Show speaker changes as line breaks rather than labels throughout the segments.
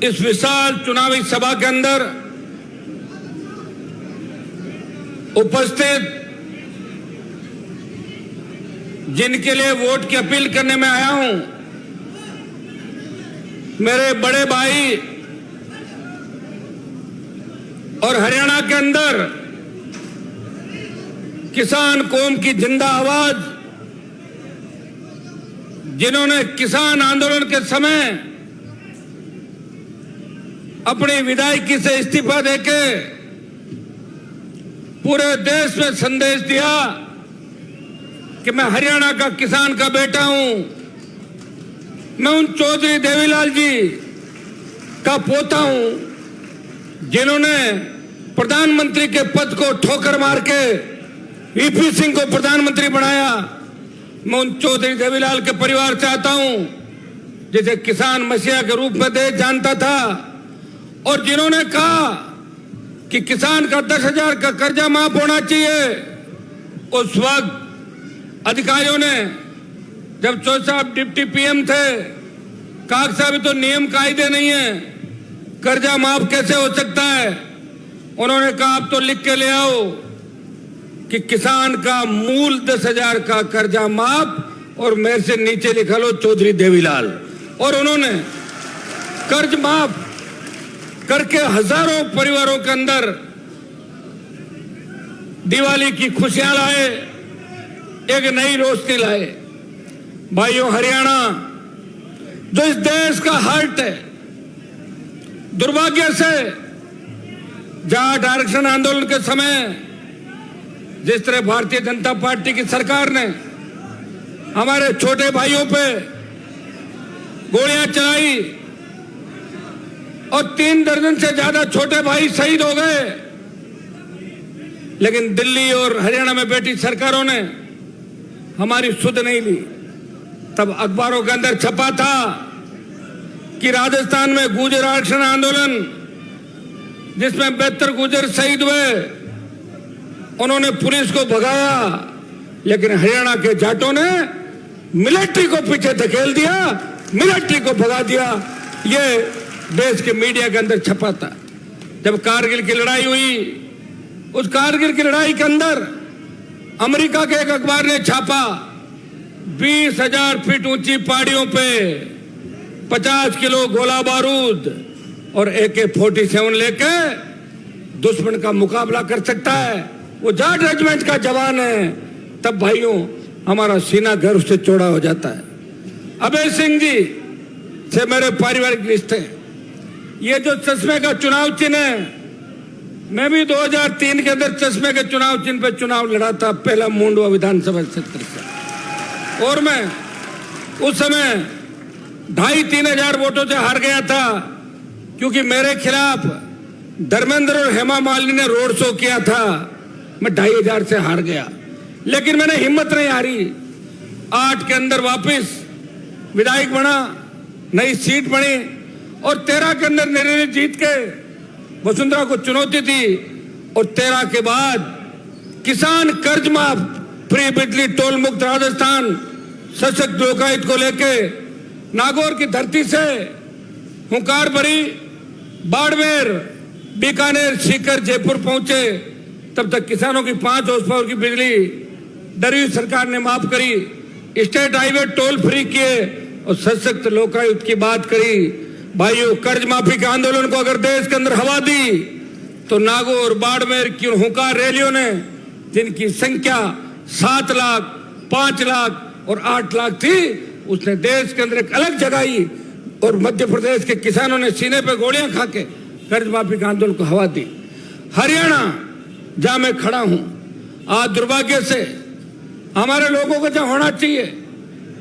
इस विशाल चुनावी सभा के अंदर उपस्थित जिनके लिए वोट की अपील करने में आया हूं, मेरे बड़े भाई और हरियाणा के अंदर किसान कौम की जिंदा आवाज, जिन्होंने किसान आंदोलन के समय अपनी विधायकी से इस्तीफा देके पूरे देश में संदेश दिया कि मैं हरियाणा का किसान का बेटा हूं, मैं उन चौधरी देवीलाल जी का पोता हूं जिन्होंने प्रधानमंत्री के पद को ठोकर मार के वीपी सिंह को प्रधानमंत्री बनाया। मैं उन चौधरी देवीलाल के परिवार से आता हूं जिसे किसान मसीहा के रूप में देश जानता था, और जिन्होंने कहा कि किसान का 10,000 का कर्जा माफ होना चाहिए। उस वक्त अधिकारियों ने, जब चौधरी साहब डिप्टी पीएम थे, कहा साहब तो नियम कायदे नहीं है, कर्जा माफ कैसे हो सकता है। उन्होंने कहा आप तो लिख के ले आओ कि किसान का मूल 10,000 का कर्जा माफ, और मेरे से नीचे लिखा लो चौधरी देवीलाल। और उन्होंने कर्ज माफ करके हजारों परिवारों के अंदर दिवाली की खुशियां लाए, एक नई रोशनी लाए। भाइयों, हरियाणा जो इस देश का हार्ट है, दुर्भाग्य से जाट आरक्षण आंदोलन के समय जिस तरह भारतीय जनता पार्टी की सरकार ने हमारे छोटे भाइयों पे गोलियां चलाई और 3 दर्जन से ज्यादा छोटे भाई शहीद हो गए, लेकिन दिल्ली और हरियाणा में बैठी सरकारों ने हमारी सुध नहीं ली। तब अखबारों के अंदर छपा था कि राजस्थान में गुर्जर आरक्षण आंदोलन, जिसमें 72 गुर्जर शहीद हुए, उन्होंने पुलिस को भगाया, लेकिन हरियाणा के जाटों ने मिलिट्री को पीछे धकेल दिया, मिलिट्री को भगा दिया। ये देश के मीडिया के अंदर छपा था। जब कारगिल की लड़ाई हुई, उस कारगिल की लड़ाई के अंदर अमेरिका के एक अखबार ने छापा 20,000 फीट ऊंची पहाड़ियों पे 50 किलो गोला बारूद और AK-47 लेके दुश्मन का मुकाबला कर सकता है, वो जाट रेजिमेंट का जवान है। तब भाइयों, हमारा सीना गर्व से चौड़ा हो जाता है। अभय सिंह जी से मेरे पारिवारिक रिश्ते, ये जो चश्मे का चुनाव चिन्ह है, मैं भी 2003 के अंदर चश्मे के चुनाव चिन्ह पे चुनाव लड़ा था, पहला मुंडवा विधानसभा क्षेत्र से, और मैं उस समय 2,500-3 हजार वोटों से हार गया था, क्योंकि मेरे खिलाफ धर्मेंद्र और हेमा मालिनी ने रोड शो किया था। मैं 2,500 से हार गया, लेकिन मैंने हिम्मत नहीं हारी। 8 के अंदर वापस विधायक बना, नई सीट बनी, और 13 के अंदर निर्णय जीत के वसुंधरा को चुनौती दी, और 13 के बाद किसान कर्ज माफ, फ्री बिजली, टोल मुक्त राजस्थान, सशक्त लोकायुक्त को लेके नागौर की धरती से हुंकार भरी, बाड़मेर, बीकानेर, सीकर, जयपुर पहुंचे। तब तक किसानों की 5 हॉर्स पावर की बिजली डरी हुई सरकार ने माफ करी, स्टेट हाईवे टोल फ्री किए, और सशक्त लोकायुक्त की बात करी। भाइयों, कर्ज माफी के आंदोलन को अगर देश के अंदर हवा दी, तो नागौर, बाड़मेर की हुंकार रैलियों ने, जिनकी संख्या 7 लाख, 5 लाख और 8 लाख थी, उसने देश के अंदर एक अलग जगाई, और मध्य प्रदेश के किसानों ने सीने पे गोलियां खा के कर्ज माफी के आंदोलन को हवा दी। हरियाणा जहां मैं खड़ा हूं, आज दुर्भाग्य से हमारे लोगों को जहां होना चाहिए,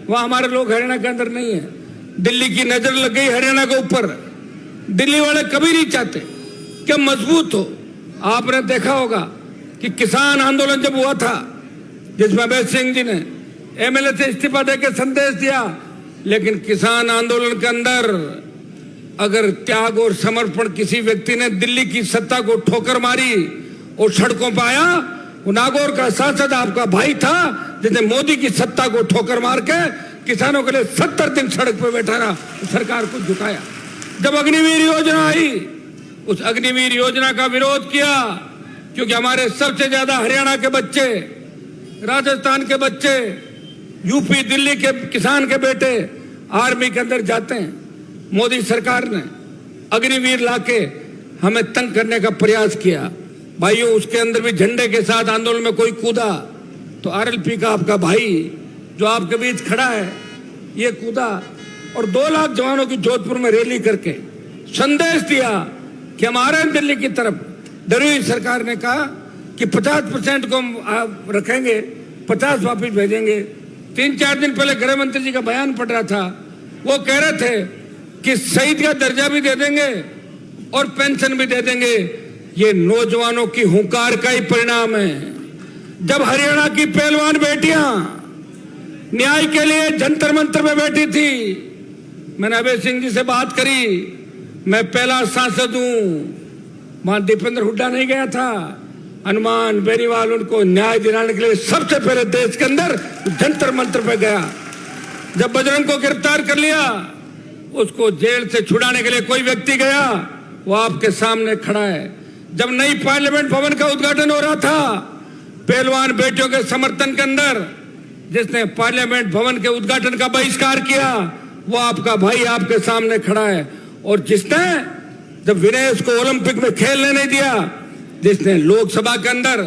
वहां हमारे लोग हरियाणा के अंदर नहीं है। दिल्ली की नजर लग गई हरियाणा के ऊपर। दिल्ली वाले कभी नहीं चाहते कि मजबूत हो। आपने देखा होगा कि किसान आंदोलन जब हुआ था, जिसमें अभय सिंह जी ने MLA से इस्तीफा देकर संदेश दिया, लेकिन किसान आंदोलन के अंदर अगर त्याग और समर्पण किसी व्यक्ति ने दिल्ली की सत्ता को ठोकर मारी और सड़कों पर आया, वो नागौर का सांसद आपका भाई था, जिसने मोदी की सत्ता को ठोकर मार के किसानों के लिए 70 दिन सड़क पर बैठा रहा, सरकार को झुकाया। जब अग्निवीर योजना आई, उस अग्निवीर योजना का विरोध किया, क्योंकि हमारे सबसे ज्यादा हरियाणा के बच्चे, राजस्थान के बच्चे, यूपी दिल्ली के किसान के बेटे आर्मी के अंदर जाते हैं। मोदी सरकार ने अग्निवीर लाके हमें तंग करने का प्रयास किया। भाइयों, उसके अंदर भी झंडे के साथ आंदोलन में कोई कूदा तो आरएलपी का आपका भाई जो आपके बीच खड़ा है, ये कूदा और 2 लाख जवानों की जोधपुर में रैली करके संदेश दिया कि हम आ रहे हैं दिल्ली की तरफ। डरी हुई सरकार ने कहा कि 50% को हम रखेंगे, 50 वापिस भेजेंगे। 3-4 दिन पहले गृह मंत्री जी का बयान पढ़ रहा था, वो कह रहे थे कि शहीद का दर्जा भी दे देंगे और पेंशन भी दे देंगे। ये नौजवानों की हुंकार का ही परिणाम है। जब हरियाणा की पहलवान बेटियां न्याय के लिए जंतर मंतर में बैठी थी, मैंने अभय सिंह जी से बात करी। मैं पहला सांसद हूं, वहां दीपेंद्र हुड्डा नहीं गया था, हनुमान बेनीवाल उनको न्याय दिलाने के लिए सबसे पहले देश के अंदर जंतर मंतर पे गया। जब बजरंग को गिरफ्तार कर लिया, उसको जेल से छुड़ाने के लिए कोई व्यक्ति गया, वो आपके सामने खड़ा है। जब नई पार्लियामेंट भवन का उद्घाटन हो रहा था, पहलवान बेटियों के समर्थन के अंदर जिसने पार्लियामेंट भवन के उद्घाटन का बहिष्कार किया, वो आपका भाई आपके सामने खड़ा है। और जिसने जब विनेश को ओलंपिक में खेलने नहीं दिया, जिसने लोकसभा के अंदर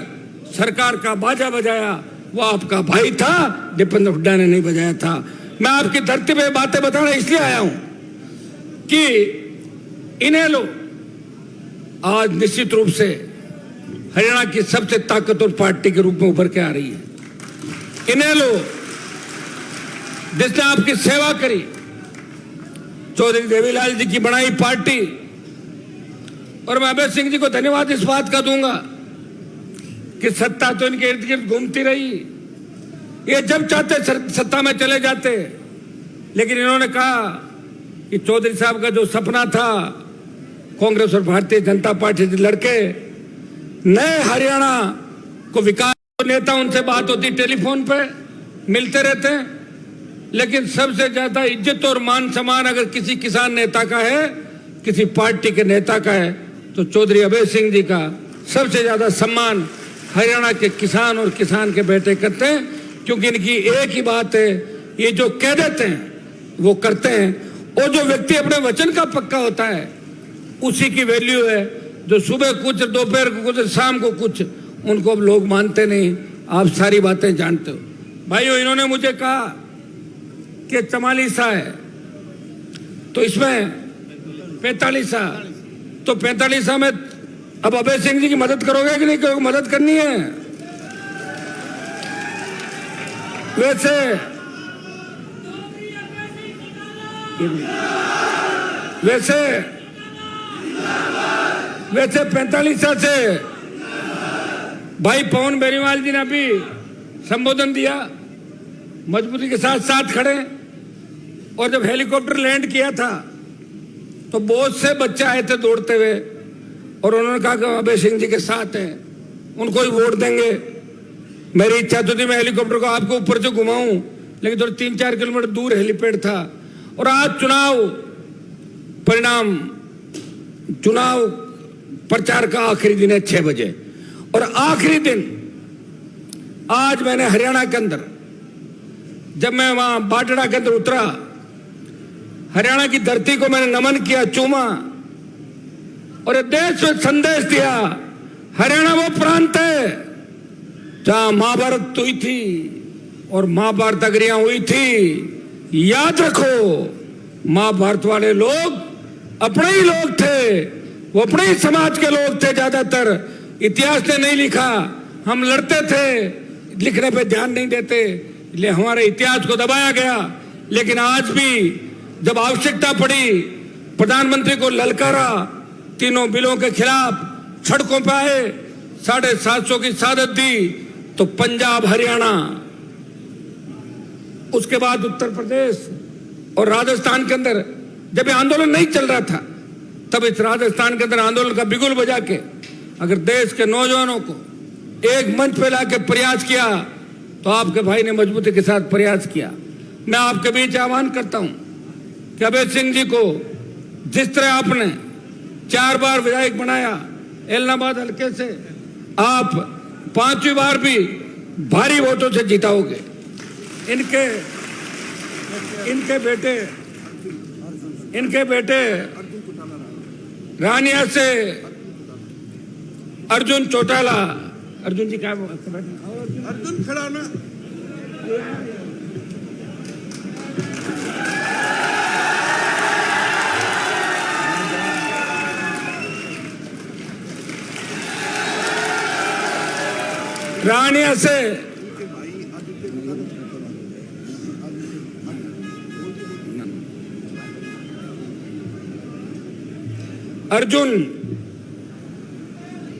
सरकार का बाजा बजाया, वो आपका भाई था, दीपेंद्र हुड्डा ने नहीं बजाया था। मैं आपकी धरती पे बातें बताना इसलिए आया हूं कि इन्हें लो आज निश्चित रूप से हरियाणा की सबसे ताकतवर पार्टी के रूप में उभर के आ रही है। इन्हें लो जिसने आपकी सेवा करी, चौधरी देवीलाल जी की बनाई पार्टी। और मैं अभय सिंह जी को धन्यवाद इस बात का दूंगा कि सत्ता तो इनके इर्द गिर्द घूमती रही, ये जब चाहते सत्ता में चले जाते। लेकिन इन्होंने कहा कि चौधरी साहब का जो सपना था कांग्रेस और भारतीय जनता पार्टी से लड़के नए हरियाणा को विकास, नेता उनसे बात होती टेलीफोन पे, मिलते रहते हैं, लेकिन सबसे ज्यादा इज्जत और मान सम्मान अगर किसी किसान नेता का है, किसी पार्टी के नेता का है, तो चौधरी अभय सिंह जी का सबसे ज्यादा सम्मान हरियाणा के किसान और किसान के बेटे करते हैं। क्योंकि इनकी एक ही बात है, ये जो कह देते हैं वो करते हैं। और जो व्यक्ति अपने वचन का पक्का होता है, उसी की वैल्यू है। जो सुबह कुछ, दोपहर को कुछ, शाम को कुछ, उनको अब लोग मानते नहीं। आप सारी बातें जानते हो। भाइयों, इन्होंने मुझे कहा कि 44 है, तो इसमें 45, तो 45 में अब अभय सिंह जी की मदद करोगे कि नहीं करोगे? मदद करनी है। वैसे 45 से भाई पवन बेनीवाल जी ने अभी संबोधन दिया, मजबूती के साथ साथ खड़े। और जब हेलीकॉप्टर लैंड किया था तो बहुत से बच्चे आए थे दौड़ते हुए, और उन्होंने कहा कि अभय सिंह जी के साथ हैं, उनको ही वोट देंगे। मेरी इच्छा तो थी मैं हेलीकॉप्टर को आपको ऊपर से घुमाऊं, लेकिन थोड़ा 3-4 किलोमीटर दूर हेलीपैड था। और आज चुनाव परिणाम, चुनाव प्रचार का आखिरी दिन है 6 बजे, और आखिरी दिन आज मैंने हरियाणा के अंदर, जब मैं वहां बाटड़ा के अंदर उतरा, हरियाणा की धरती को मैंने नमन किया, चूमा, और देश में संदेश दिया, हरियाणा वो प्रांत है जहां महाभारत हुई थी और महाभारत अग्रियां हुई थी। याद रखो, महाभारत वाले लोग अपने ही लोग थे, वो अपने ही समाज के लोग थे ज्यादातर। इतिहास ने नहीं लिखा, हम लड़ते थे, लिखने पे ध्यान नहीं देते, इसलिए हमारे इतिहास को दबाया गया। लेकिन आज भी जब आवश्यकता पड़ी, प्रधानमंत्री को ललकारा, तीनों बिलों के खिलाफ सड़कों पर आए, 750 की शहादत दी, तो पंजाब, हरियाणा, उसके बाद उत्तर प्रदेश और राजस्थान के अंदर जब ये आंदोलन नहीं चल रहा था, तब इस राजस्थान के अंदर आंदोलन का बिगुल बजा के अगर देश के नौजवानों को एक मंच पे लाके प्रयास किया, तो आपके भाई ने मजबूती के साथ प्रयास किया। मैं आपके बीच आह्वान करता हूं कि अभय सिंह जी को जिस तरह आपने 4 बार विधायक बनाया एलनाबाद हल्के से, आप 5वीं बार भी भारी वोटों से जिताओगे। इनके बेटे रानिया से अर्जुन चौटाला, अर्जुन जी क्या अर्जुन खड़ा ना, रानिया से अर्जुन,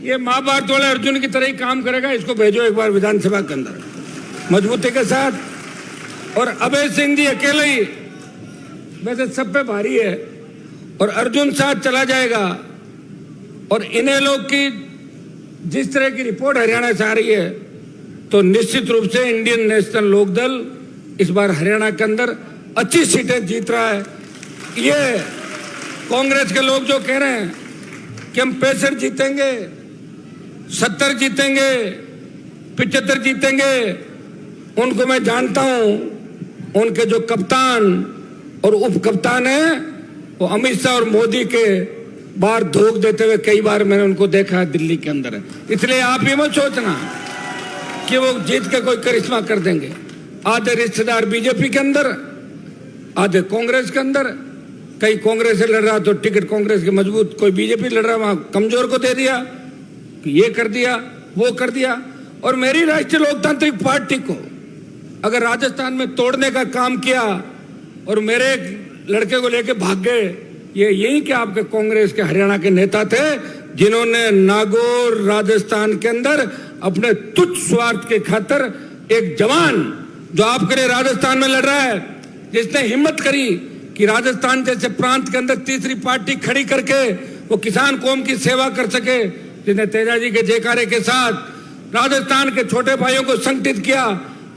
ये महाभारत वाले अर्जुन की तरह ही काम करेगा। इसको भेजो एक बार विधानसभा के अंदर मजबूती के साथ। और अभय सिंह जी अकेले ही वैसे सब पे भारी है, और अर्जुन साथ चला जाएगा। और इन्हें लोग की जिस तरह की रिपोर्ट हरियाणा से आ रही है, तो निश्चित रूप से इंडियन नेशनल लोकदल इस बार हरियाणा के अंदर अच्छी सीटें जीत रहा है। ये कांग्रेस के लोग जो कह रहे हैं कि हम 65 जीतेंगे, 70 जीतेंगे, 75 जीतेंगे, उनको मैं जानता हूं। उनके जो कप्तान और उप कप्तान हैं वो अमित शाह और मोदी के बाहर धोख देते हुए कई बार मैंने उनको देखा है दिल्ली के अंदर। इसलिए आप ये मत सोचना कि वो जीत के कोई करिश्मा कर देंगे। आधे रिश्तेदार बीजेपी के अंदर, आधे कांग्रेस के अंदर। कहीं कांग्रेस से लड़ रहा तो टिकट कांग्रेस के मजबूत, कोई बीजेपी लड़ रहा वहां कमजोर को दे दिया, ये कर दिया, वो कर दिया। और मेरी राष्ट्रीय लोकतांत्रिक पार्टी को अगर राजस्थान में तोड़ने का काम किया और मेरे लड़के को लेके भाग गए, ये यही कि आपके कांग्रेस के हरियाणा के नेता थे जिन्होंने नागौर राजस्थान के अंदर अपने तुच्छ स्वार्थ के खातिर एक जवान जो आपके लिए राजस्थान में लड़ रहा है, जिसने हिम्मत करी कि राजस्थान जैसे प्रांत के अंदर तीसरी पार्टी खड़ी करके वो किसान कौम की सेवा कर सके, जिसने तेजाजी के जयकारे के साथ राजस्थान के छोटे भाइयों को संगठित किया।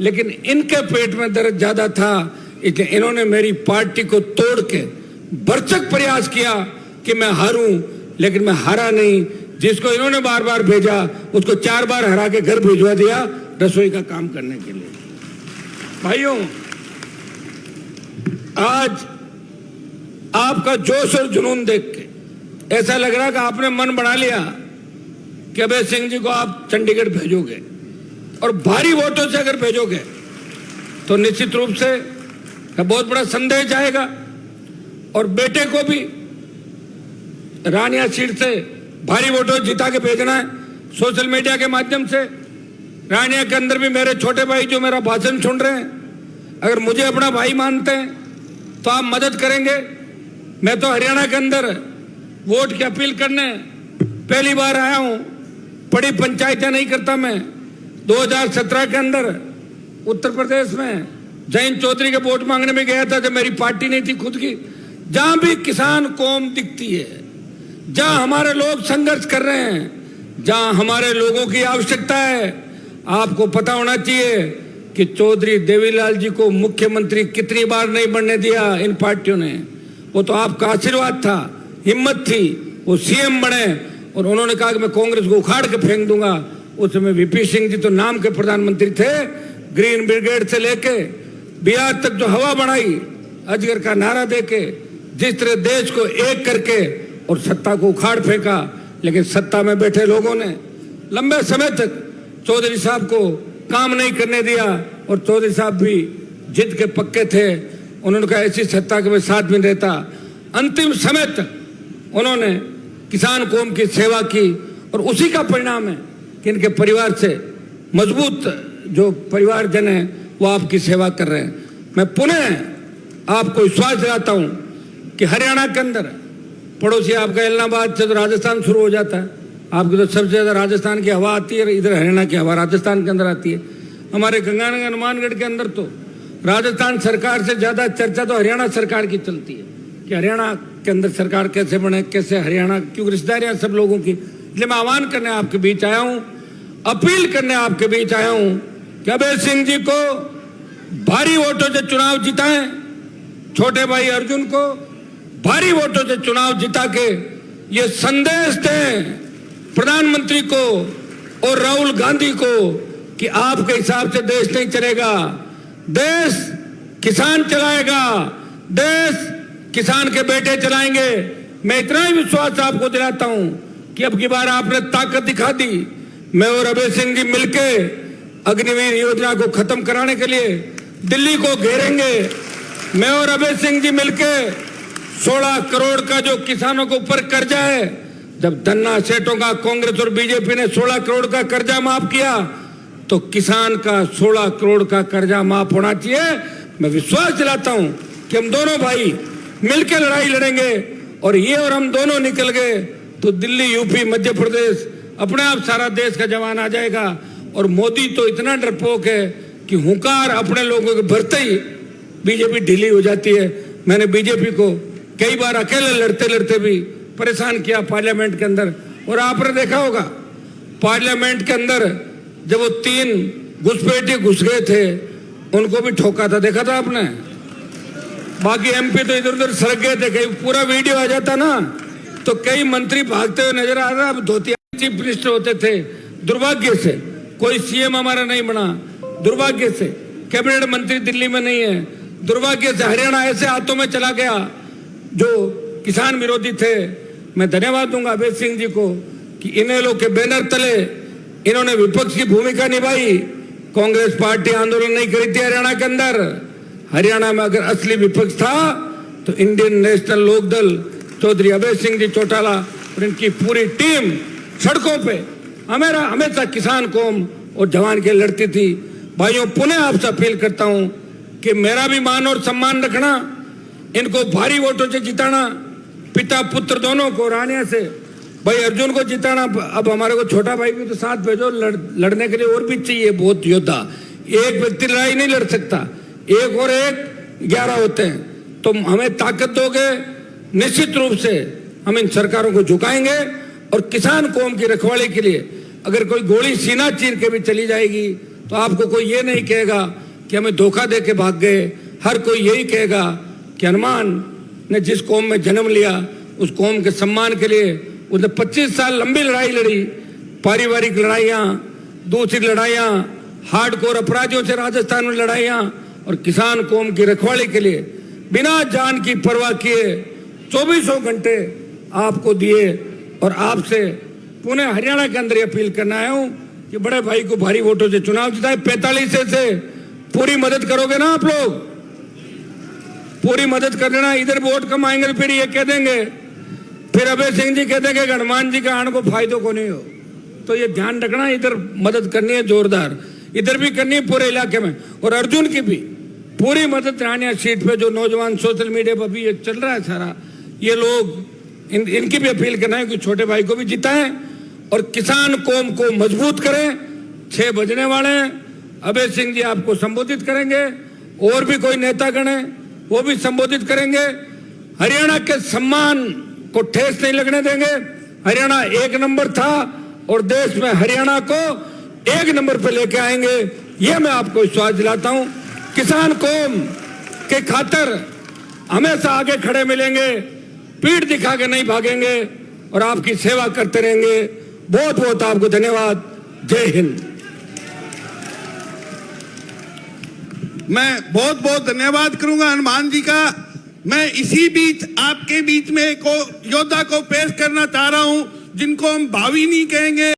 लेकिन इनके पेट में दर्द ज्यादा था, इसलिए इन्होंने मेरी पार्टी को तोड़ के भरसक प्रयास किया कि मैं हारूं, लेकिन मैं हारा नहीं। जिसको इन्होंने बार बार भेजा उसको 4 बार हरा के घर भिजवा दिया रसोई का काम करने के लिए। भाइयों, आज आपका जोश और जुनून देख के ऐसा लग रहा कि आपने मन बना लिया कि अभय सिंह जी को आप चंडीगढ़ भेजोगे, और भारी वोटों से अगर भेजोगे तो निश्चित रूप से बहुत बड़ा संदेश आएगा। और बेटे को भी रानिया सीट से भारी वोटों जिता के भेजना है सोशल मीडिया के माध्यम से। रानिया के अंदर भी मेरे छोटे भाई जो मेरा भाषण सुन रहे हैं, अगर मुझे अपना भाई मानते हैं तो आप मदद करेंगे। मैं तो हरियाणा के अंदर वोट की अपील करने पहली बार आया हूं, बड़ी पंचायतें नहीं करता मैं। 2017 के अंदर उत्तर प्रदेश में जयंत चौधरी के वोट मांगने में गया था जब मेरी पार्टी नहीं थी खुद की। जहां भी किसान कौम दिखती है, जहां हमारे लोग संघर्ष कर रहे हैं, जहां हमारे लोगों की आवश्यकता है, आपको पता होना चाहिए कि चौधरी देवीलाल जी को मुख्यमंत्री कितनी बार नहीं बनने दिया इन पार्टियों ने। वो तो आपका आशीर्वाद था, हिम्मत थी, वो सीएम बने और उन्होंने कहा कि मैं कांग्रेस को उखाड़ के फेंक दूंगा। उस समय वीपी सिंह जी तो नाम के प्रधानमंत्री थे। ग्रीन ब्रिगेड से लेके बिहार तक जो हवा बनाई, अजगर का नारा देके जिस तरह देश को एक करके और सत्ता को उखाड़ फेंका, लेकिन सत्ता में बैठे लोगों ने लंबे समय तक चौधरी साहब को काम नहीं करने दिया। और चौधरी साहब भी जिद के पक्के थे, उन्होंने कहा ऐसी सत्ता के मैं साथ में रहता। अंतिम समय तक उन्होंने किसान कौम की सेवा की, और उसी का परिणाम है कि इनके परिवार से मजबूत जो परिवारजन है वो आपकी सेवा कर रहे हैं। मैं पुनः आपको विश्वास दिलाता हूं कि हरियाणा के अंदर पड़ोसी आपका एलनाबाद से तो राजस्थान शुरू हो जाता है, आपकी तो सबसे ज्यादा राजस्थान की हवा आती है, इधर हरियाणा की हवा राजस्थान के अंदर आती है। हमारे गंगानगर हनुमानगढ़ के अंदर तो राजस्थान सरकार से ज्यादा चर्चा तो हरियाणा सरकार की चलती है कि हरियाणा के अंदर सरकार कैसे बने, कैसे हरियाणा, क्योंकि रिश्तेदारियां सब लोगों की। इसलिए मैं आह्वान करने आपके बीच आया हूं, अपील करने आपके बीच आया हूं कि अभय सिंह जी को भारी वोटों से चुनाव जिताएं, छोटे भाई अर्जुन को भारी वोटों से चुनाव जिता के ये संदेश दें प्रधानमंत्री को और राहुल गांधी को कि आपके हिसाब से देश नहीं चलेगा, देश किसान चलाएगा, देश किसान के बेटे चलाएंगे। मैं इतना ही विश्वास आपको दिलाता हूं कि अब की बार आपने ताकत दिखा दी। मैं और अभय सिंह जी मिलके अग्निवीर योजना को खत्म कराने के लिए दिल्ली को घेरेंगे। मैं और अभय सिंह जी मिलके 16 करोड़ का जो किसानों के ऊपर कर्जा है, जब धन्ना सेठों का कांग्रेस और बीजेपी ने 16 करोड़ का कर्जा माफ किया तो किसान का 16 करोड़ का कर्जा माफ होना चाहिए। मैं विश्वास दिलाता हूं कि हम दोनों भाई मिलकर लड़ाई लड़ेंगे और ये और हम दोनों निकल गए तो दिल्ली, यूपी, मध्य प्रदेश अपने आप सारा देश का जवान आ जाएगा। और मोदी तो इतना डरपोक है कि हुंकार अपने लोगों के भरते ही बीजेपी ढीली हो जाती है। मैंने बीजेपी को कई बार अकेले लड़ते लड़ते भी परेशान किया पार्लियामेंट के अंदर, और आपने देखा होगा पार्लियामेंट के अंदर जब वो 3 घुसपैठिए घुस गए थे उनको भी ठोका था, देखा था आपने। बाकी एमपी तो इधर उधर सड़क गए थे, कहीं पूरा वीडियो आ जाता ना तो कई मंत्री भागते हुए नजर आ रहा। अब धोतिया चीफ मिनिस्टर होते थे, दुर्भाग्य से कोई सीएम हमारा नहीं बना, दुर्भाग्य से कैबिनेट मंत्री दिल्ली में नहीं है, दुर्भाग्य से हरियाणा ऐसे हाथों में चला गया जो किसान विरोधी थे। मैं धन्यवाद दूंगा अभय सिंह जी को कि इन्हें लोग के बैनर तले इन्होंने विपक्ष की भूमिका निभाई। कांग्रेस पार्टी आंदोलन नहीं करी थी हरियाणा के अंदर। हरियाणा में अगर असली विपक्ष था तो इंडियन नेशनल लोकदल, चौधरी अभय सिंह जी चौटाला और इनकी पूरी टीम सड़कों पे हमेशा किसान कौम और जवान के लड़ती थी। भाइयों, पुनः आपसे अपील करता हूं कि मेरा भी मान और सम्मान रखना, इनको भारी वोटों से जिताना, पिता पुत्र दोनों को रानिया से भाई अर्जुन को जिताना। अब हमारे को छोटा भाई भी तो साथ भेजो, लड़ने के लिए और भी चाहिए बहुत योद्धा। एक व्यक्ति लड़ाई नहीं लड़ सकता, एक और एक 11 होते हैं। तो हमें ताकत दोगे, निश्चित रूप से हम इन सरकारों को झुकाएंगे और किसान कौम की रखवाली के लिए अगर कोई गोली सीना चीर के भी चली जाएगी तो आपको कोई ये नहीं कहेगा कि हमें धोखा दे के भाग गए। हर कोई यही कहेगा कि हनुमान ने जिस कौम में जन्म लिया उस कौम के सम्मान के लिए उसने 25 साल लंबी लड़ाई लड़ी, पारिवारिक लड़ाइयाँ, दूसरी लड़ाइयाँ, हार्डकोर अपराधियों से राजस्थान में लड़ाइयाँ, और किसान कौम की रखवाली के लिए बिना जान की परवाह किए 24 घंटे आपको दिए। और आपसे पुणे हरियाणा के अंदर अपील करना आया हूँ कि बड़े भाई को भारी वोटों से चुनाव जिताए। 45 से पूरी मदद करोगे ना आप लोग, पूरी मदद कर देना। इधर वोट कम आएंगे तो फिर ये कह देंगे, फिर अभय सिंह जी कह देंगे हनुमान जी का आने को फायदों को नहीं हो। तो ये ध्यान रखना, इधर मदद करनी है जोरदार, इधर भी करनी है पूरे इलाके में। और अर्जुन की भी पूरी मदद रानिया सीट पे जो नौजवान सोशल मीडिया पर भी ये चल रहा है सारा, ये लोग इनकी भी अपील करना है कि छोटे भाई को भी जिताएं और किसान कौम को मजबूत करें। 6 बजने वाले हैं, अभय सिंह जी आपको संबोधित करेंगे, और भी कोई नेतागण है वो भी संबोधित करेंगे। हरियाणा के सम्मान को ठेस नहीं लगने देंगे। हरियाणा 1 नंबर था और देश में हरियाणा को 1 नंबर पे लेके आएंगे, ये मैं आपको विश्वास दिलाता हूं। किसान कौम के खातिर हमेशा आगे खड़े मिलेंगे, पीठ दिखा के नहीं भागेंगे और आपकी सेवा करते रहेंगे। बहुत बहुत आपको धन्यवाद। जय हिंद।
मैं बहुत बहुत धन्यवाद करूंगा हनुमान जी का। मैं इसी बीच आपके बीच में एक योद्धा को पेश करना चाह रहा हूं जिनको हम भावी नहीं कहेंगे।